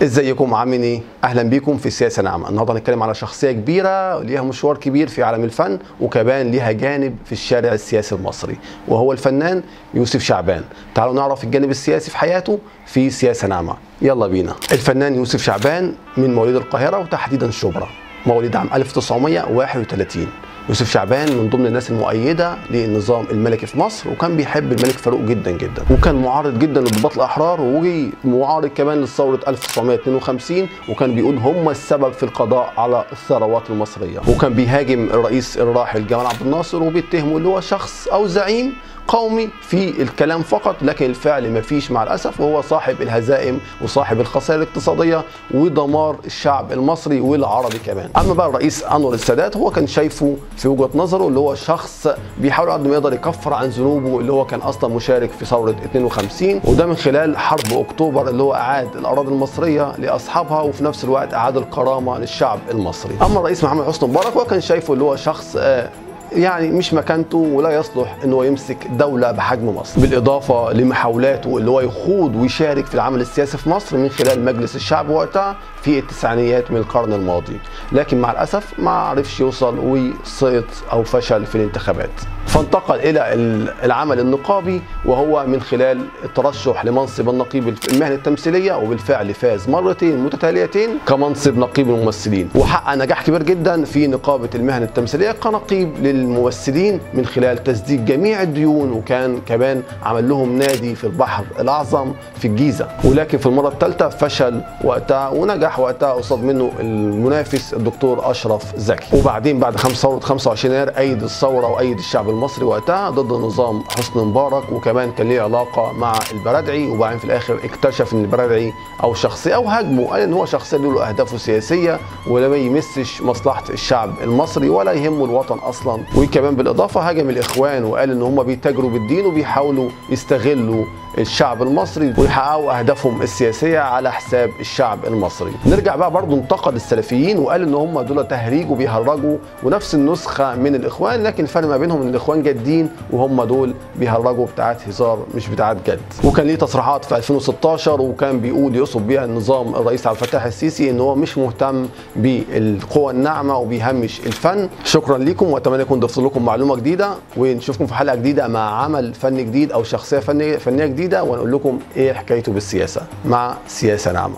ازيكم عاملين ايه؟ اهلا بيكم في سياسه ناعمه. النهارده هنتكلم على شخصيه كبيره ليها مشوار كبير في عالم الفن، وكمان ليها جانب في الشارع السياسي المصري، وهو الفنان يوسف شعبان. تعالوا نعرف الجانب السياسي في حياته في سياسه ناعمه. يلا بينا. الفنان يوسف شعبان من مواليد القاهره وتحديدا شبرا، مواليد عام 1931. يوسف شعبان من ضمن الناس المؤيده للنظام الملكي في مصر، وكان بيحب الملك فاروق جدا جدا، وكان معارض جدا للضباط الاحرار، ومعارض كمان لثوره 1952، وكان بيقول هم السبب في القضاء على الثروات المصريه، وكان بيهاجم الرئيس الراحل جمال عبد الناصر وبيتهمه اللي هو شخص او زعيم قومي في الكلام فقط، لكن الفعل ما فيش مع الاسف، وهو صاحب الهزائم وصاحب الخسائر الاقتصاديه ودمار الشعب المصري والعربي كمان. اما بقى الرئيس انور السادات، هو كان شايفه في وجهه نظره اللي هو شخص بيحاول قد ما يقدر يكفر عن ذنوبه، اللي هو كان اصلا مشارك في ثوره 52، وده من خلال حرب اكتوبر اللي هو اعاد الاراضي المصريه لاصحابها، وفي نفس الوقت اعاد الكرامه للشعب المصري. اما الرئيس محمد حسني مبارك، هو كان شايفه اللي هو شخص يعني مش مكانته ولا يصلح انه يمسك دوله بحجم مصر، بالاضافه لمحاولاته اللي هو يخوض ويشارك في العمل السياسي في مصر من خلال مجلس الشعب وقتها في التسعينيات من القرن الماضي، لكن مع الاسف ما عرفش يوصل وسقط او فشل في الانتخابات، فانتقل الى العمل النقابي، وهو من خلال الترشح لمنصب النقيب المهنه التمثيليه، وبالفعل فاز مرتين متتاليتين كمنصب نقيب الممثلين، وحقق نجاح كبير جدا في نقابه المهنه التمثيليه كنقيب للممثلين من خلال تسديد جميع الديون، وكان كمان عمل لهم نادي في البحر الاعظم في الجيزه، ولكن في المره الثالثه فشل وقتها، ونجح وقتها قصاد منه المنافس الدكتور اشرف زكي. وبعدين بعد ثوره 25 يناير ايد الثوره وايد الشعب المصري وقتها ضد نظام حسني مبارك، وكمان كان ليه علاقه مع البرادعي، وبعدين في الاخر اكتشف ان البرادعي او شخصيه او هاجمه، قال ان هو شخصيه له اهدافه سياسيه ولا ما يمسش مصلحه الشعب المصري ولا يهمه الوطن اصلا، وكمان بالاضافه هاجم الاخوان وقال ان هم بيتاجروا بالدين وبيحاولوا يستغلوا الشعب المصري ويحققوا اهدافهم السياسيه على حساب الشعب المصري. نرجع بقى برضه انتقد السلفيين وقال ان هم دول تهريج وبيهرجوا ونفس النسخه من الاخوان، لكن الفرق ما بينهم ان الاخوان جادين وهم دول بيهرجوا بتاعت هزار مش بتاعت جد. وكان ليه تصريحات في 2016 وكان بيقول يقصد بيها النظام الرئيس عبد الفتاح السيسي ان هو مش مهتم بالقوى الناعمه وبيهمش الفن. شكرا لكم، واتمنى اكون ضفت لكم معلومه جديده، ونشوفكم في حلقه جديده مع عمل فني جديد او شخصيه فنيه جديده، ونقول لكم ايه حكايته بالسياسه مع سياسه ناعمه.